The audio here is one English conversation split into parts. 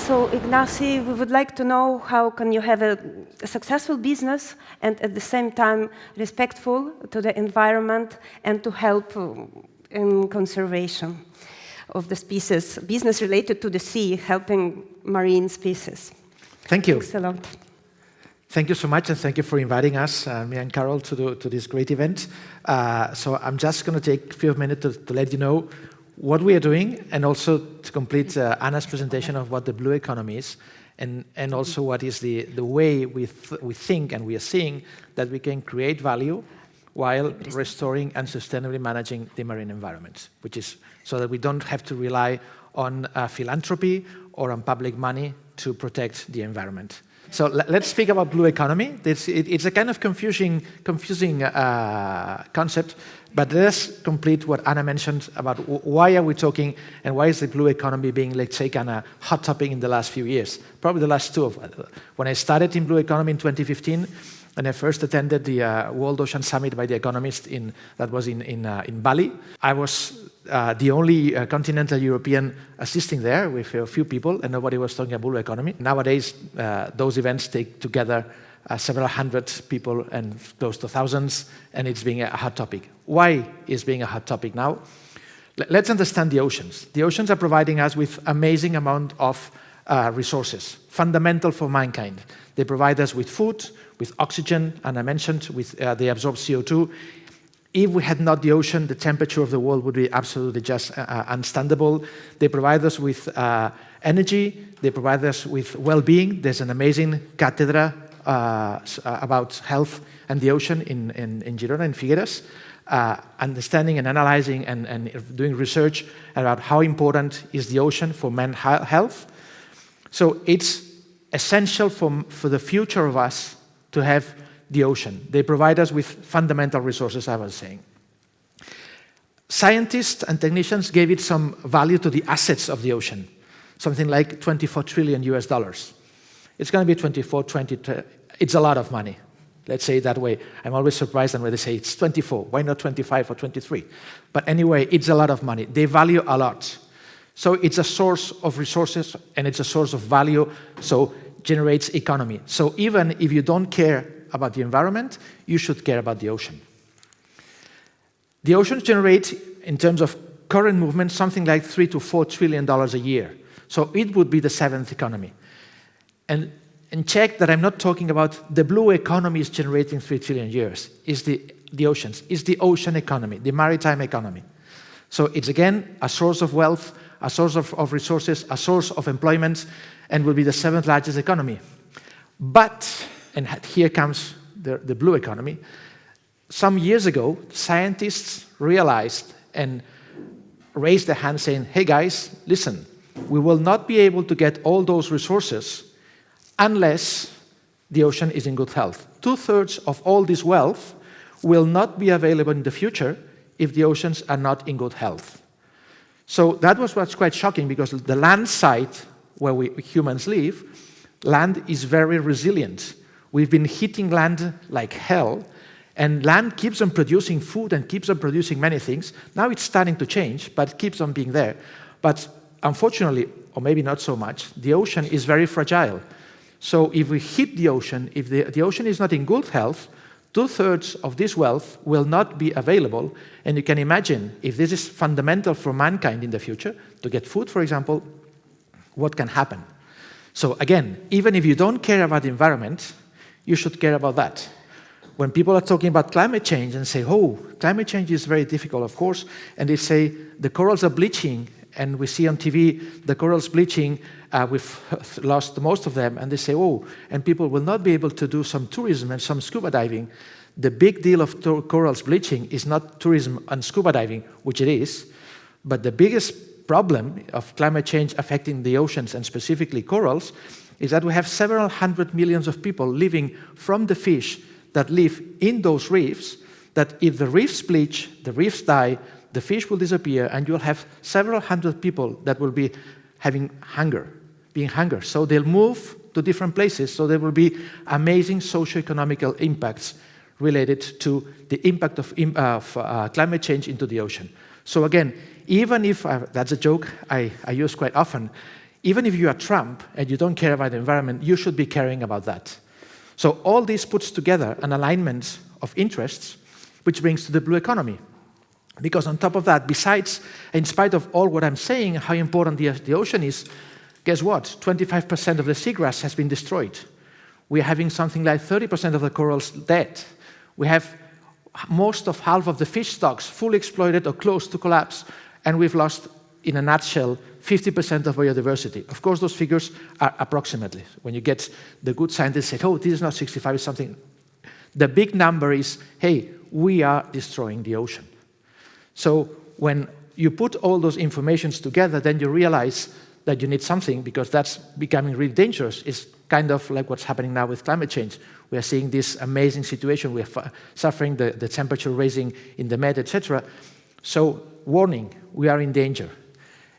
So, Ignasi, we would like to know how can you have a successful business and at the same time respectful to the environment and to help in conservation of the species, business related to the sea, helping marine species. Thank you. Thanks a lot. Thank you so much, and thank you for inviting us, me and Carole, to this great event. So I'm just going to take a few minutes to let you know what we are doing, and also to complete Anna's presentation of what the blue economy is, and also what is the way we think and we are seeing that we can create value while restoring and sustainably managing the marine environment, which is so that we don't have to rely on philanthropy or on public money to protect the environment. So let's speak about blue economy. It's a kind of confusing concept, but let's complete what Anna mentioned about why are we talking and why is the blue economy being, let's say, kind of hot topic in the last few years, probably the last two. When I started in blue economy in 2015, when I first attended the World Ocean Summit by The Economist that was in Bali, I was the only continental European assisting there with a few people, and nobody was talking about blue economy. Nowadays, those events take together several hundred people and close to thousands, and it's being a hot topic. Why is being a hot topic now? Let's understand the oceans. The oceans are providing us with amazing amount of resources, fundamental for mankind. They provide us with food, with oxygen, and I mentioned they absorb CO2. If we had not the ocean, the temperature of the world would be absolutely just unstandable. They provide us with energy. They provide us with well-being. There's an amazing cátedra about health and the ocean in Girona, in Figueres, understanding and analyzing and doing research about how important is the ocean for men's health. So it's essential for the future of us to have the ocean. They provide us with fundamental resources, I was saying. Scientists and technicians gave it some value to the assets of the ocean, something like $24 trillion US. It's going to be 20, it's a lot of money. Let's say it that way. I'm always surprised when they say it's 24. Why not 25 or 23? But anyway, it's a lot of money. They value a lot. So it's a source of resources and it's a source of value, so generates economy. So even if you don't care about the environment, you should care about the ocean. The oceans generate, in terms of current movement, something like $3 to $4 trillion a year. So it would be the seventh economy. And check that I'm not talking about the blue economy is generating 3 trillion years. It's the oceans. It's the ocean economy, the maritime economy. So it's, again, a source of wealth, a source of resources, a source of employment, and will be the seventh largest economy. But, and here comes the blue economy, some years ago, scientists realized and raised their hand saying, hey guys, listen, we will not be able to get all those resources unless the ocean is in good health. 2/3 of all this wealth will not be available in the future if the oceans are not in good health. So that was what's quite shocking, because the land side where we humans live, land is very resilient. We've been hitting land like hell, and land keeps on producing food and keeps on producing many things. Now it's starting to change, but it keeps on being there. But unfortunately, or maybe not so much, the ocean is very fragile. So if we hit the ocean, if the ocean is not in good health, 2/3 of this wealth will not be available. And you can imagine, if this is fundamental for mankind in the future, to get food, for example, what can happen? So again, even if you don't care about the environment, you should care about that. When people are talking about climate change and say, oh, climate change is very difficult, of course, and they say the corals are bleaching, and we see on TV the corals bleaching, we've lost most of them, and they say, oh, and people will not be able to do some tourism and some scuba diving. The big deal of corals bleaching is not tourism and scuba diving, which it is, but the biggest problem of climate change affecting the oceans, and specifically corals, is that we have several hundred millions of people living from the fish that live in those reefs, that if the reefs bleach, the reefs die, the fish will disappear, and you'll have several hundred people that will be having hunger, being hunger. So they'll move to different places, so there will be amazing socio-economical impacts related to the impact of climate change into the ocean. So again, even if, that's a joke I use quite often, Even if you are Trump and you don't care about the environment, you should be caring about that. So all this puts together an alignment of interests, which brings to the blue economy. Because on top of that, besides, in spite of all what I'm saying, how important the ocean is, guess what? 25% of the seagrass has been destroyed. We're having something like 30% of the corals dead. We have half of the fish stocks fully exploited or close to collapse, and we've lost, in a nutshell, 50% of biodiversity. Of course, those figures are approximately. When you get the good scientists say, oh, this is not 65, it's something. The big number is, hey, we are destroying the ocean. So when you put all those informations together, then you realize that you need something, because that's becoming really dangerous. It's kind of like what's happening now with climate change. We are seeing this amazing situation. We are suffering the temperature raising in the Med, etc. So, warning, we are in danger.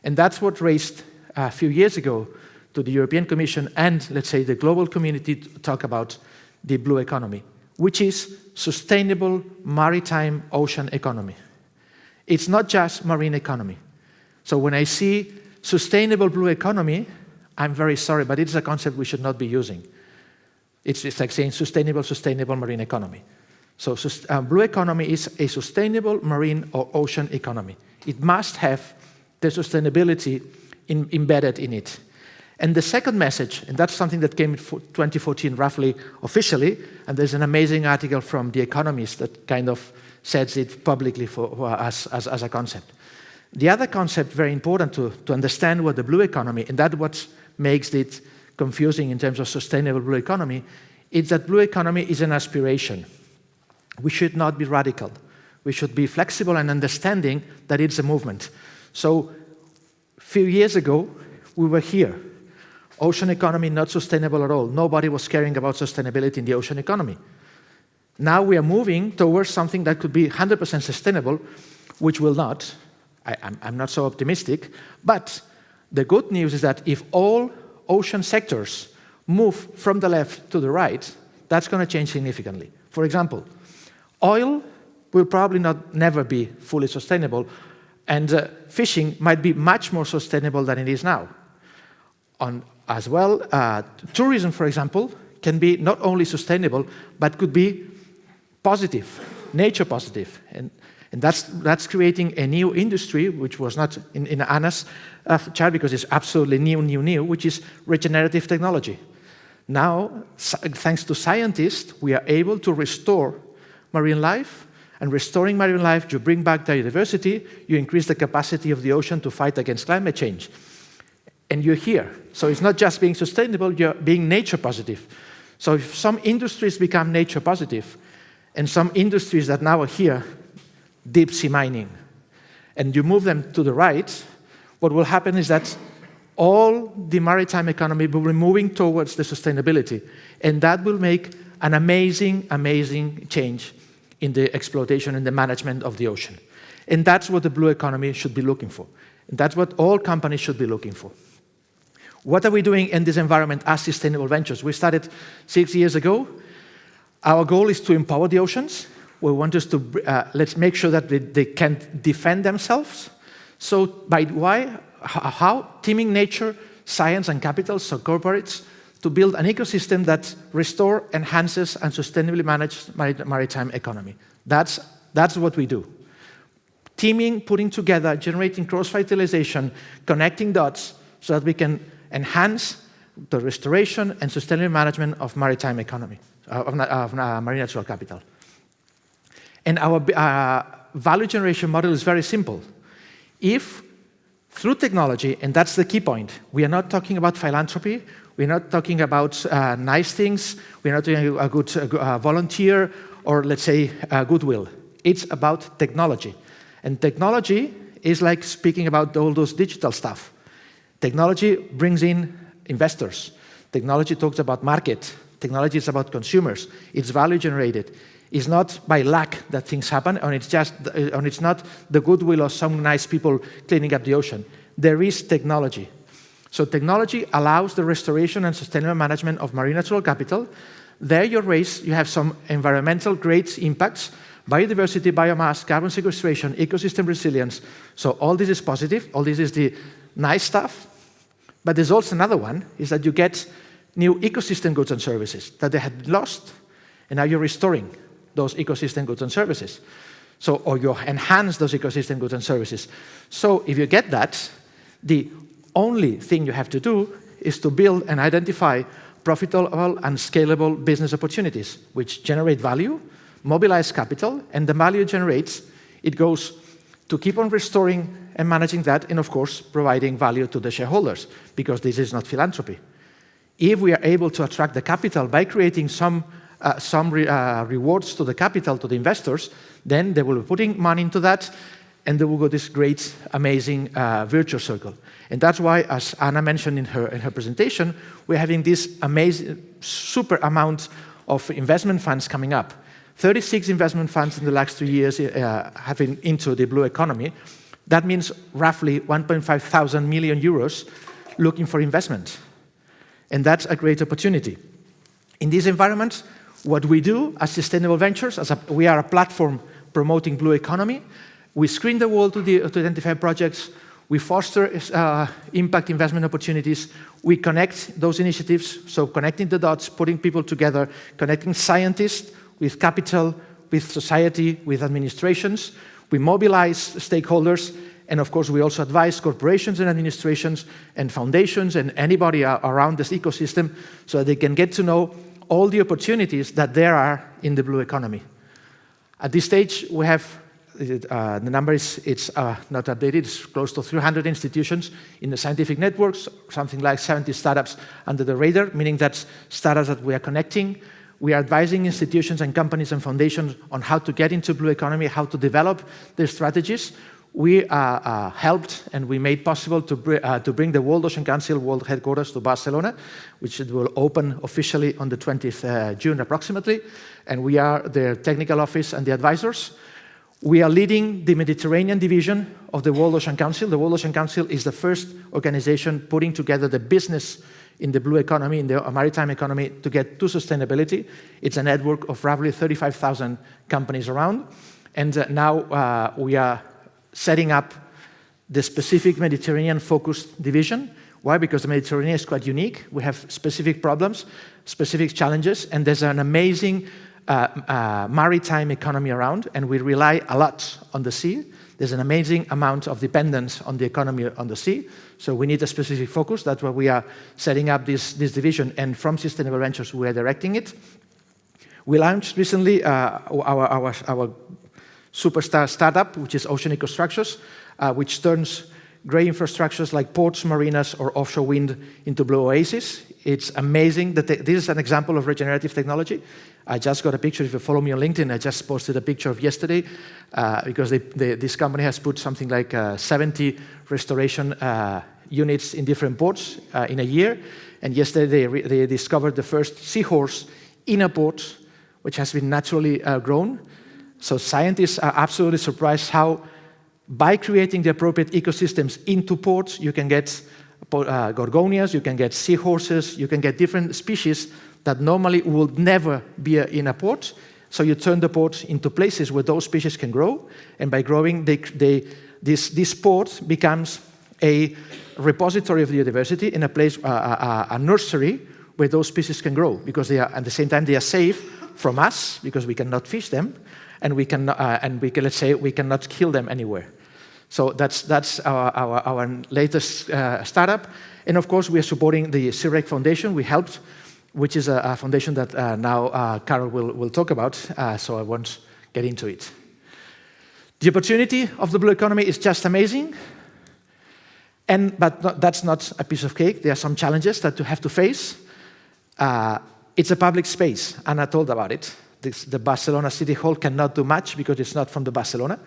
And that's what raised a few years ago to the European Commission and, let's say, the global community to talk about the blue economy, which is sustainable maritime ocean economy. It's not just marine economy. So when I see sustainable blue economy, I'm very sorry, but it's a concept we should not be using. It's like saying sustainable marine economy. So blue economy is a sustainable marine or ocean economy. It must have the sustainability embedded in it. And the second message, and that's something that came in 2014 roughly officially, and there's an amazing article from The Economist that kind of says it publicly for us as a concept. The other concept, very important to understand what the blue economy, and that's what makes it confusing in terms of sustainable blue economy, is that blue economy is an aspiration. We should not be radical. We should be flexible and understanding that it's a movement. So a few years ago, we were here. Ocean economy not sustainable at all. Nobody was caring about sustainability in the ocean economy. Now we are moving towards something that could be 100% sustainable, which will not. I'm not so optimistic. But the good news is that if all ocean sectors move from the left to the right, that's going to change significantly. For example, oil will probably never be fully sustainable, and fishing might be much more sustainable than it is now. As well, tourism, for example, can be not only sustainable, but could be positive, nature positive. And that's creating a new industry, which was not in Anna's chart, because it's absolutely new, which is regenerative technology. Now, thanks to scientists, we are able to restore marine life. And restoring marine life, you bring back biodiversity, you increase the capacity of the ocean to fight against climate change. And you're here. So it's not just being sustainable, you're being nature positive. So if some industries become nature positive, and some industries that now are here, deep sea mining, and you move them to the right, what will happen is that all the maritime economy will be moving towards the sustainability. And that will make an amazing, amazing change in the exploitation and the management of the ocean. And that's what the blue economy should be looking for. And that's what all companies should be looking for. What are we doing in this environment as Seastainable Ventures? We started 6 years ago. Our goal is to empower the oceans. We want us to let's make sure that they can defend themselves. So by how? Teaming nature, science, and capital, so corporates, to build an ecosystem that restores, enhances, and sustainably manages maritime economy. That's what we do. Teaming, putting together, generating cross-fertilization, connecting dots, so that we can enhance the restoration and sustainable management of maritime economy, of marine natural capital. And our value generation model is very simple. If through technology, and that's the key point, we are not talking about philanthropy, we're not talking about nice things, we're not doing a good volunteer, or let's say goodwill. It's about technology. And technology is like speaking about all those digital stuff. Technology brings in investors. Technology talks about market. Technology is about consumers. It's value generated. It's not by luck that things happen, and it's not the goodwill of some nice people cleaning up the ocean. There is technology. So technology allows the restoration and sustainable management of marine natural capital. There you have some environmental great impacts, biodiversity, biomass, carbon sequestration, ecosystem resilience. So all this is positive. All this is the nice stuff. But there's also another one, is that you get new ecosystem goods and services that they had lost, and now you're restoring those ecosystem goods and services. So, or you enhance those ecosystem goods and services. So if you get that, the only thing you have to do is to build and identify profitable and scalable business opportunities, which generate value, mobilize capital, and the value it generates, it goes to keep on restoring and managing that, and of course, providing value to the shareholders, because this is not philanthropy. If we are able to attract the capital by creating some rewards to the capital, to the investors, then they will be putting money into that, and there will go this great, amazing virtuous circle. And that's why, as Anna mentioned in her presentation, we're having this amazing, super amount of investment funds coming up. 36 investment funds in the last 2 years have been into the blue economy. That means roughly 1,500 million euros looking for investment. And that's a great opportunity. In this environment, what we do as Sustainable Ventures, we are a platform promoting blue economy. We screen the world to identify projects. We foster impact investment opportunities. We connect those initiatives, so connecting the dots, putting people together, connecting scientists with capital, with society, with administrations. We mobilize stakeholders, and of course, we also advise corporations and administrations and foundations and anybody around this ecosystem so that they can get to know all the opportunities that there are in the blue economy. At this stage, we have, the number it's not updated, it's close to 300 institutions in the scientific networks, something like 70 startups under the radar, meaning that's startups that we are connecting. We are advising institutions and companies and foundations on how to get into blue economy, how to develop their strategies. We helped and we made possible to bring the World Ocean Council World Headquarters to Barcelona, which it will open officially on the 20th June approximately, and we are their technical office and the advisors. We are leading the Mediterranean division of the World Ocean Council. The World Ocean Council is the first organization putting together the business in the blue economy, in the maritime economy, to get to sustainability. It's a network of roughly 35,000 companies around, and now we are setting up the specific Mediterranean-focused division. Why? Because the Mediterranean is quite unique. We have specific problems, specific challenges, and there's an amazing maritime economy around, and we rely a lot on the sea. There's an amazing amount of dependence on the economy on the sea, so we need a specific focus. That's why we are setting up this division, and from Sustainable Ventures, we are directing it. We launched recently our superstar startup, which is Ocean Ecostructures, which turns grey infrastructures like ports, marinas, or offshore wind into blue oases. It's amazing that this is an example of regenerative technology. I just got a picture. If you follow me on LinkedIn, I just posted a picture of yesterday because this company has put something like 70 restoration units in different ports in a year. And yesterday they discovered the first seahorse in a port, which has been naturally grown. So scientists are absolutely surprised how, by creating the appropriate ecosystems into ports, you can get gorgonias, you can get seahorses, you can get different species that normally would never be in a port. So you turn the port into places where those species can grow, and by growing, this port becomes a repository of biodiversity in a place, a nursery where those species can grow, because they are, at the same time, they are safe from us because we cannot fish them, and we can, let's say, we cannot kill them anywhere. So that's our latest startup, and of course we are supporting the Seareg Foundation. We helped, which is a foundation that now Carole will talk about, so I won't get into it. The opportunity of the blue economy is just amazing, but that's not a piece of cake. There are some challenges that you have to face. It's a public space, Anna told about it. The Barcelona City Hall cannot do much because it's not from the Barcelona.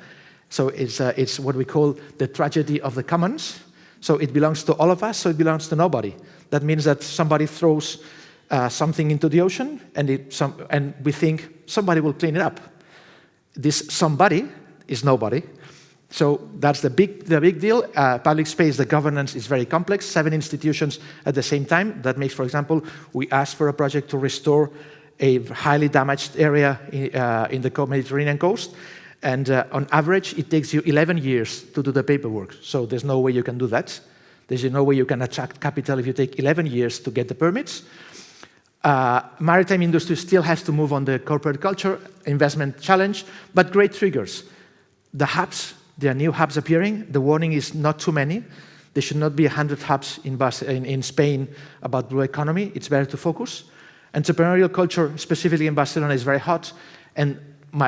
So it's what we call the tragedy of the commons. So it belongs to all of us, so it belongs to nobody. That means that somebody throws something into the ocean, and we think somebody will clean it up. This somebody is nobody. So that's the big deal. Public space, the governance is very complex. 7 institutions at the same time. That makes, for example, we asked for a project to restore a highly damaged area in the Mediterranean coast. And on average, it takes you 11 years to do the paperwork. So there's no way you can do that. There's no way you can attract capital if you take 11 years to get the permits. Maritime industry still has to move on the corporate culture, investment challenge, but great triggers. The hubs, there are new hubs appearing. The warning is not too many. There should not be 100 hubs in Spain about blue economy. It's better to focus. Entrepreneurial culture, specifically in Barcelona, is very hot. And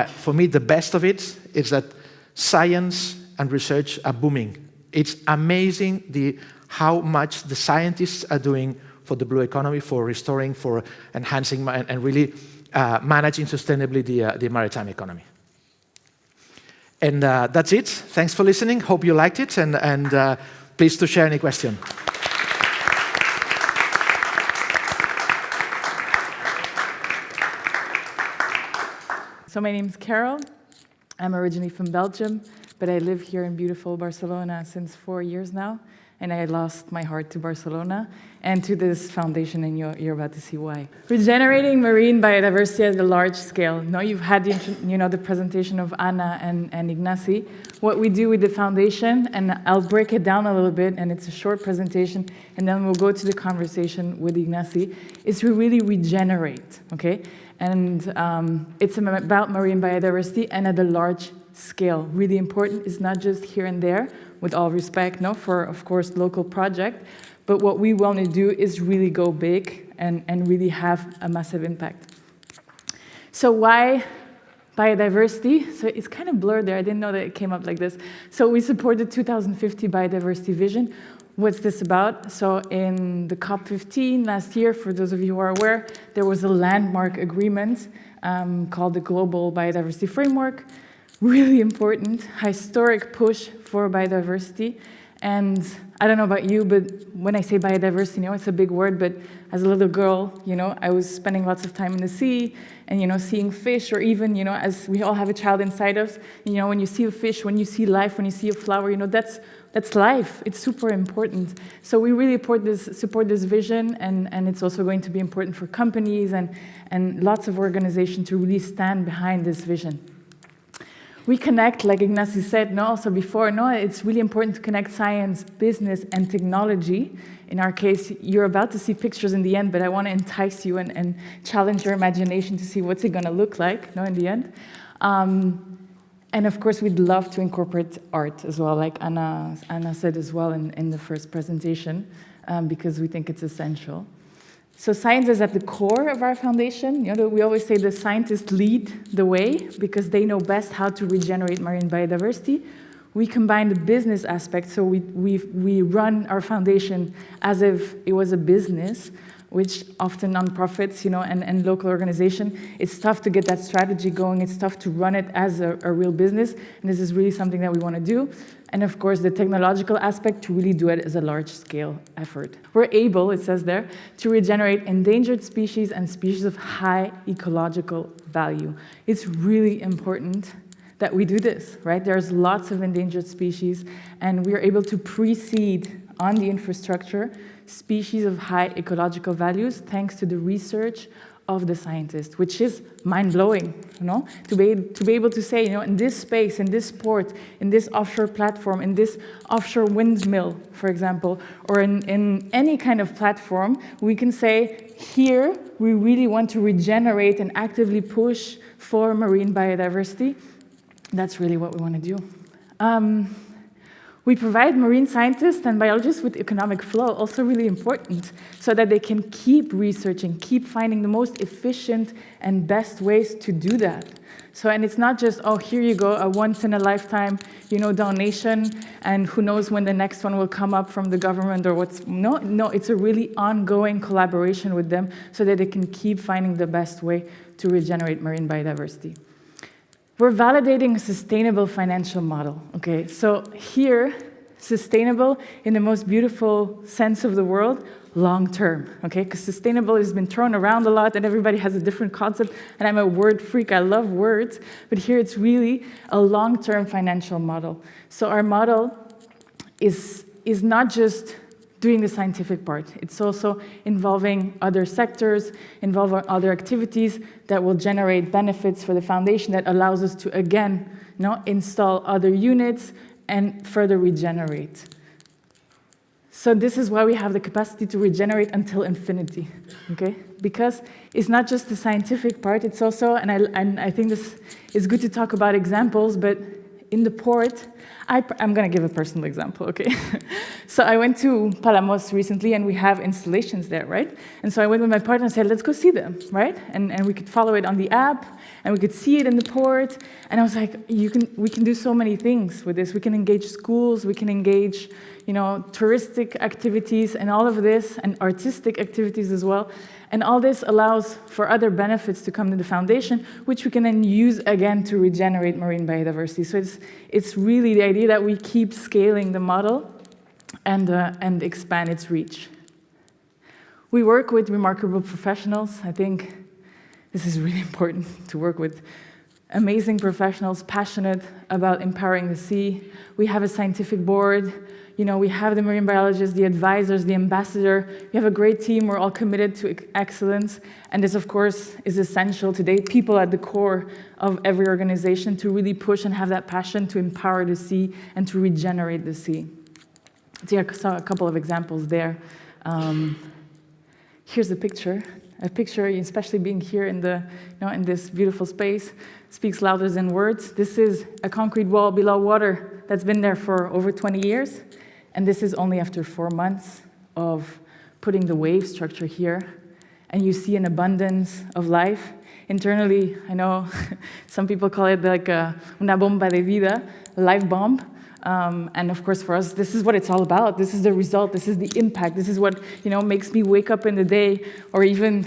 for me, the best of it is that science and research are booming. It's amazing how much the scientists are doing for the blue economy, for restoring, for enhancing, and really managing sustainably the maritime economy. And that's it. Thanks for listening. Hope you liked it, and please to share any question. So my name's Carole. I'm originally from Belgium, but I live here in beautiful Barcelona since 4 years now, and I lost my heart to Barcelona and to this foundation, and you're about to see why. Regenerating marine biodiversity at a large scale. Now you've had the presentation of Anna and Ignasi. What we do with the foundation, and I'll break it down a little bit, and it's a short presentation, and then we'll go to the conversation with Ignasi, is we really regenerate, okay? And it's about marine biodiversity and at a large scale. Really important. It's not just here and there, with all respect, for, of course, local project, but what we want to do is really go big and really have a massive impact. So why biodiversity? So it's kind of blurred there. I didn't know that it came up like this. So we support the 2050 biodiversity vision. What's this about? So in the COP15 last year, for those of you who are aware, there was a landmark agreement called the Global Biodiversity Framework. Really important, historic push for biodiversity. And I don't know about you, but when I say biodiversity, it's a big word, but as a little girl, I was spending lots of time in the sea and, seeing fish, or even, as we all have a child inside us, when you see a fish, when you see life, when you see a flower, that's life. It's super important. So we really support this vision, and it's also going to be important for companies and lots of organizations to really stand behind this vision. We connect, like Ignasi said, also before, it's really important to connect science, business, and technology. In our case, you're about to see pictures in the end, but I want to entice you and challenge your imagination to see what's it going to look like, in the end. And of course, we'd love to incorporate art as well, like Anna said as well in the first presentation, because we think it's essential. So science is at the core of our foundation. We always say the scientists lead the way because they know best how to regenerate marine biodiversity. We combine the business aspect, so we run our foundation as if it was a business, which often nonprofits, and local organization, it's tough to get that strategy going. It's tough to run it as a real business, and this is really something that we want to do. And of course, the technological aspect to really do it as a large-scale effort. We're able, it says there, to regenerate endangered species and species of high ecological value. It's really important that we do this, right? There's lots of endangered species, and we are able to pre-seed on the infrastructure species of high ecological values thanks to the research of the scientists, which is mind-blowing, to be able to say, in this space, in this port, in this offshore platform, in this offshore windmill, for example, or in any kind of platform, we can say, here, we really want to regenerate and actively push for marine biodiversity. That's really what we want to do. We provide marine scientists and biologists with economic flow, also really important, so that they can keep researching, keep finding the most efficient and best ways to do that. So, and it's not just, here you go, a once-in-a-lifetime, donation, and who knows when the next one will come up from the government or what's, no, it's a really ongoing collaboration with them so that they can keep finding the best way to regenerate marine biodiversity. We're validating a sustainable financial model, okay? So here, sustainable in the most beautiful sense of the word, long-term, okay? Because sustainable has been thrown around a lot and everybody has a different concept, and I'm a word freak, I love words, but here it's really a long-term financial model. So our model is not just doing the scientific part. It's also involving other sectors, involving other activities that will generate benefits for the foundation that allows us to, again, install other units and further regenerate. So this is why we have the capacity to regenerate until infinity, okay? Because it's not just the scientific part, it's also, and I think this is good to talk about examples, but in the port, I'm going to give a personal example, okay? So I went to Palamos recently, and we have installations there, right? And so I went with my partner and said, let's go see them, right? And we could follow it on the app, and we could see it in the port. And I was like, we can do so many things with this. We can engage schools, we can engage, touristic activities and all of this, and artistic activities as well. And all this allows for other benefits to come to the foundation, which we can then use again to regenerate marine biodiversity. So it's really the idea that we keep scaling the model and expand its reach. We work with remarkable professionals. I think this is really important to work with amazing professionals passionate about empowering the sea. We have a scientific board. We have the marine biologists, the advisors, the ambassador. We have a great team. We're all committed to excellence. And this, of course, is essential today. People at the core of every organization to really push and have that passion to empower the sea and to regenerate the sea. So I saw a couple of examples there. Here's a picture, especially being here in in this beautiful space, speaks louder than words. This is a concrete wall below water that's been there for over 20 years. And this is only after 4 months of putting the wave structure here. And you see an abundance of life. Internally, I know some people call it like una bomba de vida, a life bomb. And of course, for us, this is what it's all about. This is the result. This is the impact. This is what makes me wake up in the day, or even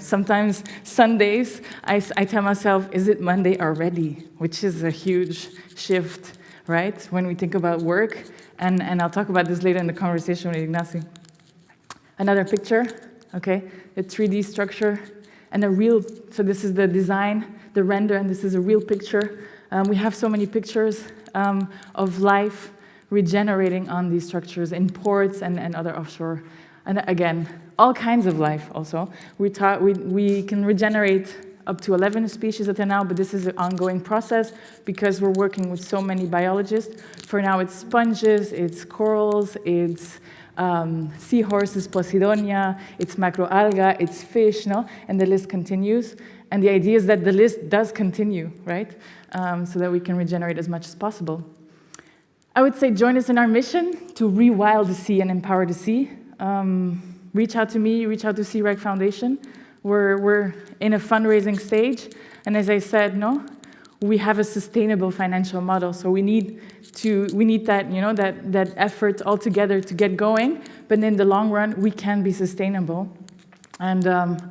sometimes Sundays. I tell myself, "Is it Monday already?" Which is a huge shift, right? When we think about work, and I'll talk about this later in the conversation with Ignasi. Another picture, okay, the 3D structure, and a real. So this is the design, the render, and this is a real picture. We have so many pictures of life regenerating on these structures in ports and other offshore. And again, all kinds of life also. We can regenerate up to 11 species until now, but this is an ongoing process because we're working with so many biologists. For now, it's sponges, it's corals, it's seahorses, Posidonia, it's macroalga, it's fish, and the list continues. And the idea is that the list does continue, right? So that we can regenerate as much as possible. I would say join us in our mission to rewild the sea and empower the sea. Reach out to me, reach out to Seareg Foundation. We're in a fundraising stage, and as I said, we have a sustainable financial model. So we need that that effort all together to get going. But in the long run, we can be sustainable. And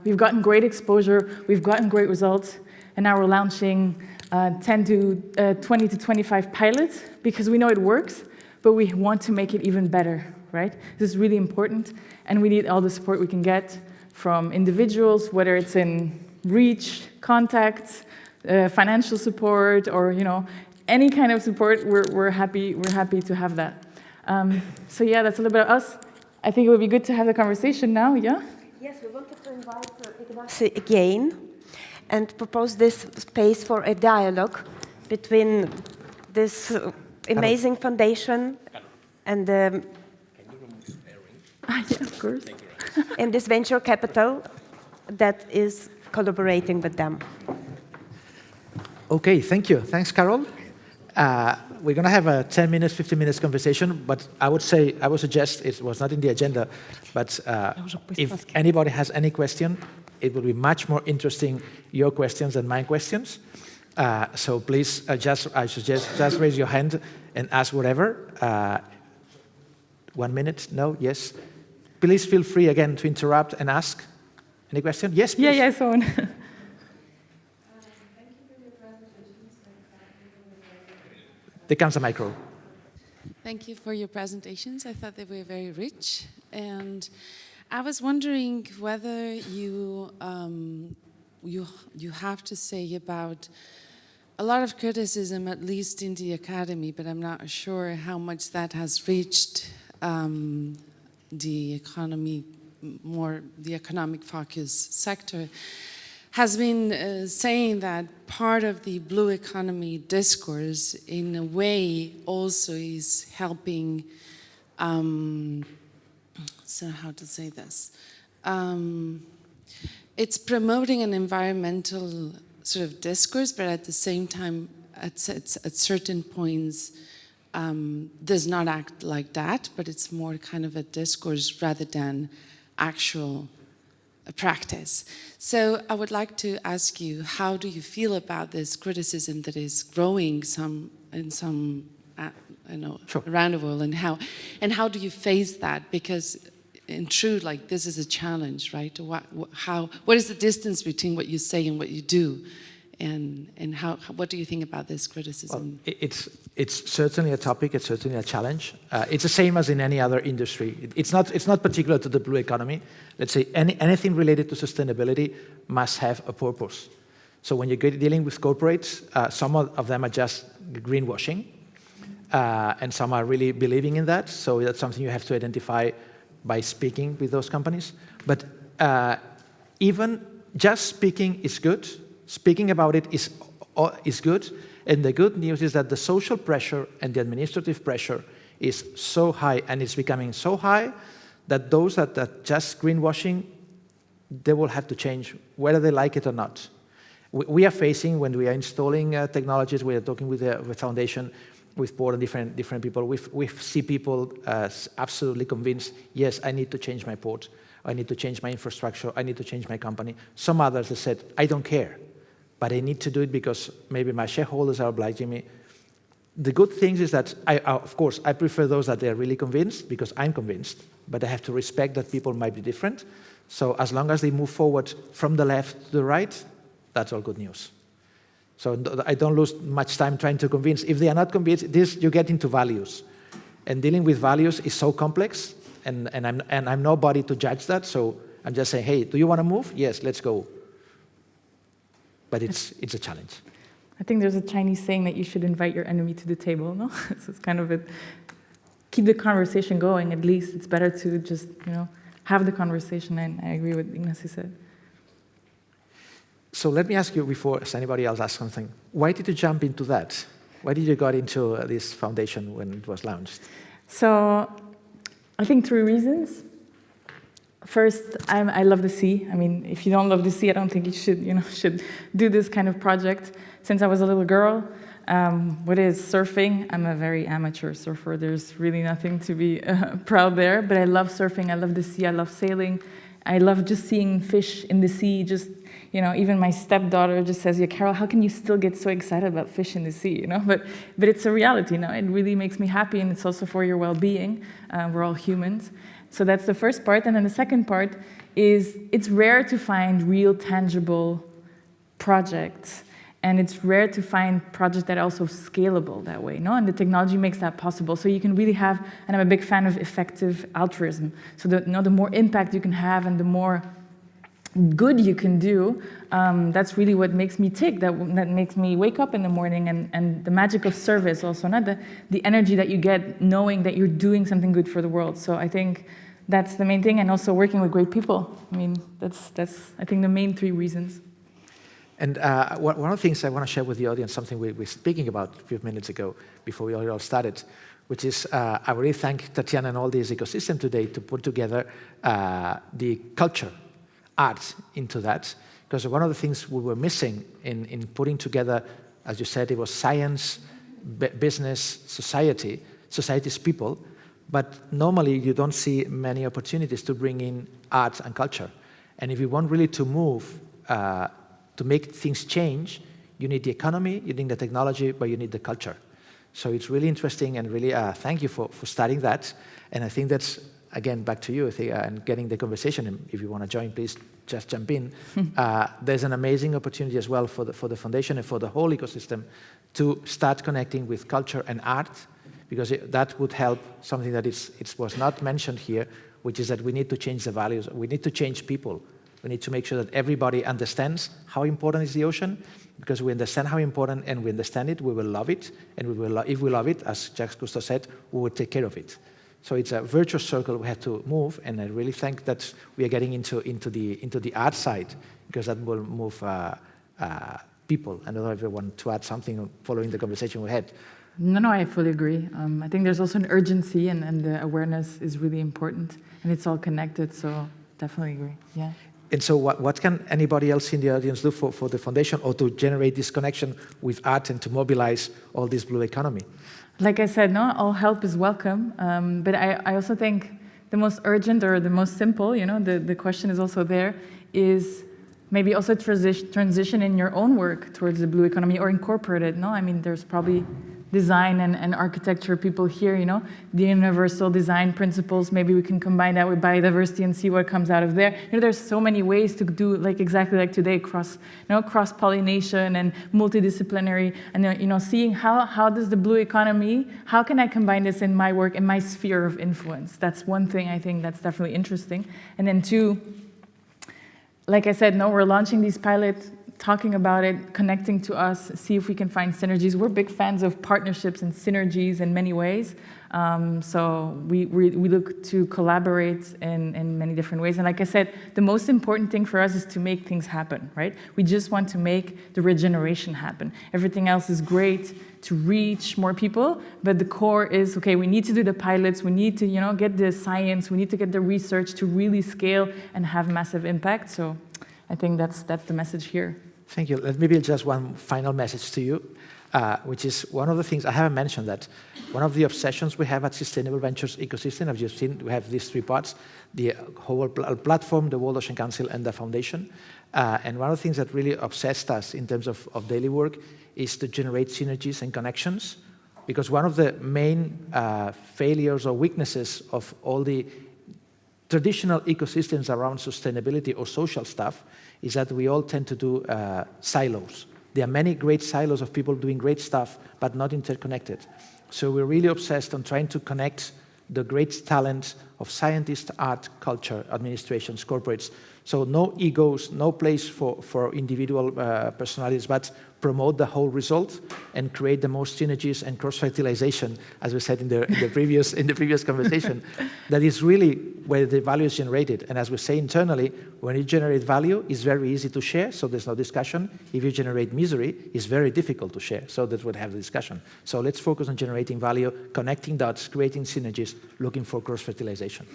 we've gotten great exposure, we've gotten great results, and now we're launching 20 to 25 pilots because we know it works, but we want to make it even better, right? This is really important, and we need all the support we can get from individuals, whether it's in reach, contacts, financial support, or any kind of support. We're happy to have that. So yeah, that's a little bit of us. I think it would be good to have the conversation now. Yeah. Yes, we wanted to invite Ignasi again and propose this space for a dialogue between this amazing foundation and the yeah, of course. and this venture capital that is collaborating with them. Okay, thank you. Thanks, Carole. We're going to have a 10 minutes, 15 minutes conversation, but I would suggest, it was not in the agenda, but if anybody has any question, it will be much more interesting, your questions than my questions. So please, I suggest just raise your hand and ask whatever. 1 minute, no, yes. Please feel free again to interrupt and ask. Any question? Yes, please. Yeah, so on. There comes a micro. Thank you for your presentations. I thought they were very rich. And I was wondering whether you have to say about a lot of criticism, at least in the academy, but I'm not sure how much that has reached the economy, more the economic focus sector, has been saying that part of the blue economy discourse, in a way, also is helping so how to say this? It's promoting an environmental sort of discourse, but at the same time, at certain points, does not act like that, but it's more kind of a discourse rather than actual practice. So I would like to ask you, how do you feel about this criticism that is growing in some Sure. around the world, and how do you face that? Because in truth, like, this is a challenge, right? What is the distance between what you say and what you do? And what do you think about this criticism? Well, it's certainly a topic. It's certainly a challenge. It's the same as in any other industry. It's not particular to the blue economy. Let's say anything related to sustainability must have a purpose. So when you're dealing with corporates, some of them are just greenwashing, and some are really believing in that. So that's something you have to identify by speaking with those companies. But even just speaking is good. Speaking about it is good, and the good news is that the social pressure and the administrative pressure is so high, and it's becoming so high that those that are just greenwashing, they will have to change, whether they like it or not. We are facing, when we are installing technologies, we are talking with the foundation, with board and different people, we see people absolutely convinced, yes, I need to change my port, I need to change my infrastructure, I need to change my company. Some others have said, I don't care, but I need to do it because maybe my shareholders are obliging me. The good thing is that, of course, I prefer those that they're really convinced, because I'm convinced, but I have to respect that people might be different. So as long as they move forward from the left to the right, that's all good news. So I don't lose much time trying to convince. If they are not convinced, you get into values. And dealing with values is so complex, and I'm nobody to judge that, so I'm just saying, hey, do you want to move? Yes, let's go. But it's a challenge. I think there's a Chinese saying that you should invite your enemy to the table, no? So it's kind of keep the conversation going, at least. It's better to just, have the conversation, and I agree with what Ignasi said. So let me ask you, before anybody else asks something, why did you jump into that? Why did you got into this foundation when it was launched? So I think 3 reasons. First, I love the sea. I mean, if you don't love the sea, I don't think you should do this kind of project. Since I was a little girl, what is surfing? I'm a very amateur surfer. There's really nothing to be proud there, but I love surfing. I love the sea. I love sailing. I love just seeing fish in the sea. Just, even my stepdaughter just says, yeah, Carole, how can you still get so excited about fish in the sea? But it's a reality. It really makes me happy, and it's also for your well-being. We're all humans. So that's the first part. And then the second part is it's rare to find real tangible projects. And it's rare to find projects that are also scalable that way, And the technology makes that possible. So you can really have, and I'm a big fan of effective altruism. So the more impact you can have and the more good you can do, that's really what makes me tick, that makes me wake up in the morning, and the magic of service also, not the energy that you get knowing that you're doing something good for the world. So I think that's the main thing, and also working with great people. I mean, that's I think the main 3 reasons. And one of the things I want to share with the audience, something we were speaking about a few minutes ago before we all started, which is I really thank Tatiana and all this ecosystem today to put together the culture, art into that, because one of the things we were missing in putting together, as you said, it was science, business, society's people, but normally you don't see many opportunities to bring in art and culture. And if you want really to move, to make things change, you need the economy, you need the technology, but you need the culture. So it's really interesting, and really thank you for starting that. And I think that's, again, back to you, and getting the conversation. And if you want to join, please just jump in. There's an amazing opportunity as well for the foundation and for the whole ecosystem to start connecting with culture and art, because that would help something that it was not mentioned here, which is that we need to change the values. We need to change people. We need to make sure that everybody understands how important is the ocean, because we understand how important and we understand it, we will love it, and if we love it, as Jacques Cousteau said, we will take care of it. So it's a virtuous circle we have to move, and I really think that we are getting into the art side, because that will move people. I don't know if you want to add something following the conversation we had. No, I fully agree. I think there's also an urgency, and the awareness is really important, and it's all connected, so definitely agree, yeah. And so what can anybody else in the audience do for the foundation or to generate this connection with art and to mobilize all this blue economy? Like I said, no, all help is welcome, but I also think the most urgent or the most simple, the question is also there, is maybe also transition in your own work towards the blue economy or incorporate it, no? I mean, there's probably design and architecture people here, the universal design principles, maybe we can combine that with biodiversity and see what comes out of there. There's so many ways to do, exactly like today, cross-pollination and multidisciplinary, and seeing how does the blue economy, how can I combine this in my work, in my sphere of influence? That's one thing I think that's definitely interesting. And then two, like I said, we're launching these pilots, talking about it, connecting to us, see if we can find synergies. We're big fans of partnerships and synergies in many ways. So we look to collaborate in many different ways. And like I said, the most important thing for us is to make things happen, right? We just want to make the regeneration happen. Everything else is great to reach more people, but the core is, okay, we need to do the pilots, we need to get the science, we need to get the research to really scale and have massive impact. So I think that's the message here. Thank you. Let me build just one final message to you, which is one of the things I haven't mentioned, that one of the obsessions we have at Sustainable Ventures ecosystem, as you've seen, we have these three parts, the whole platform, the World Ocean Council, and the foundation. And one of the things that really obsessed us in terms of daily work is to generate synergies and connections, because one of the main failures or weaknesses of all the traditional ecosystems around sustainability or social stuff is that we all tend to do silos. There are many great silos of people doing great stuff, but not interconnected. So we're really obsessed on trying to connect the great talent of scientists, art, culture, administrations, corporates. So no egos, no place for individual personalities, but promote the whole result and create the most synergies and cross-fertilization, as we said in the previous conversation. That is really where the value is generated. And as we say internally, when you generate value, it's very easy to share, so there's no discussion. If you generate misery, it's very difficult to share, so that we'll have the discussion. So let's focus on generating value, connecting dots, creating synergies, looking for cross-fertilization.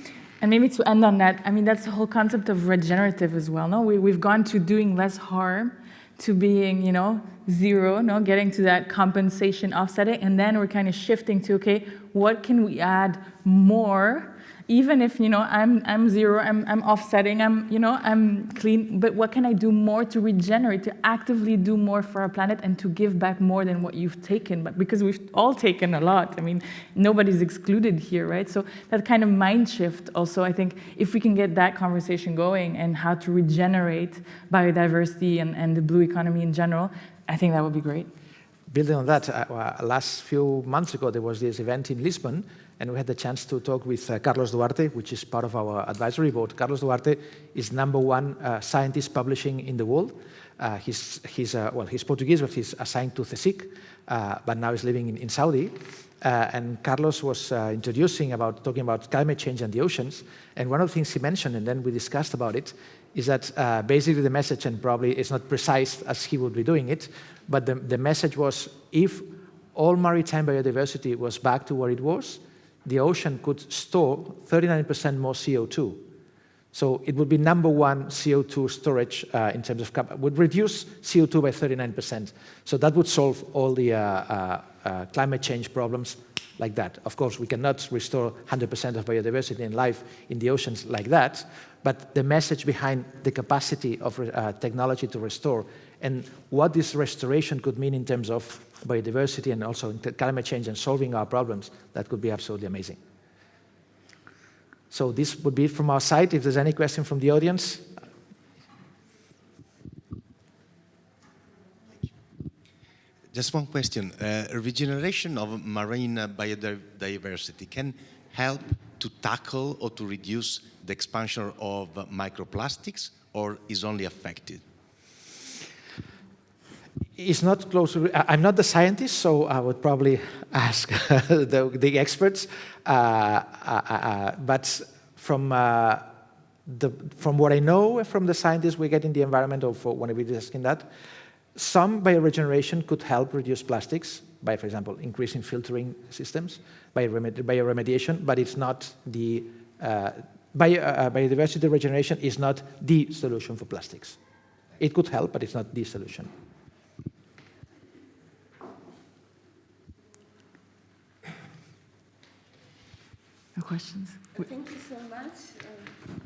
And maybe to end on that, I mean, that's the whole concept of regenerative as well, no? We've gone to doing less harm, to being, zero, getting to that compensation offsetting, and then we're kind of shifting to, okay, what can we add more? Even if, I'm zero, I'm offsetting, I'm clean, but what can I do more to regenerate, to actively do more for our planet and to give back more than what you've taken? But because we've all taken a lot, I mean, nobody's excluded here, right? So that kind of mind shift also, I think, if we can get that conversation going and how to regenerate biodiversity and the blue economy in general, I think that would be great. Building on that, last few months ago, there was this event in Lisbon, and we had the chance to talk with Carlos Duarte, which is part of our advisory board. Carlos Duarte is #1 scientist publishing in the world. He's Portuguese, but he's assigned to CSIC, but now he's living in Saudi. And Carlos was talking about climate change and the oceans. And one of the things he mentioned, and then we discussed about it, is that basically the message, and probably it's not precise as he would be doing it, but the message was, if all maritime biodiversity was back to where it was, the ocean could store 39% more CO2. So it would be #1 CO2 storage in terms of, would reduce CO2 by 39%. So that would solve all the climate change problems like that. Of course, we cannot restore 100% of biodiversity and life in the oceans like that, but the message behind the capacity of technology to restore and what this restoration could mean in terms of biodiversity and also climate change and solving our problems, that could be absolutely amazing. So this would be it from our side. If there's any question from the audience. Just one question. Regeneration of marine biodiversity can help to tackle or to reduce the expansion of microplastics, or is only affected? It's not close to, I'm not the scientist, so I would probably ask the experts. But from what I know from the scientists we get in the environment, or for when we're discussing that, Some bioregeneration could help reduce plastics by, for example, increasing filtering systems, bioremediation, but it's not the biodiversity regeneration is not the solution for plastics. It could help, but it's not the solution. No questions? Thank you so much.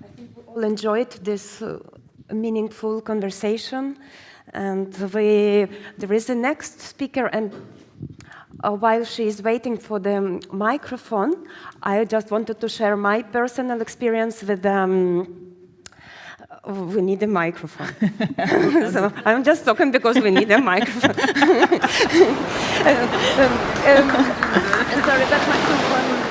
I think we all enjoyed this meaningful conversation. And there is a next speaker, and while she is waiting for the microphone, I just wanted to share my personal experience with we need a microphone. So I'm just talking because we need a microphone. Sorry, that microphone.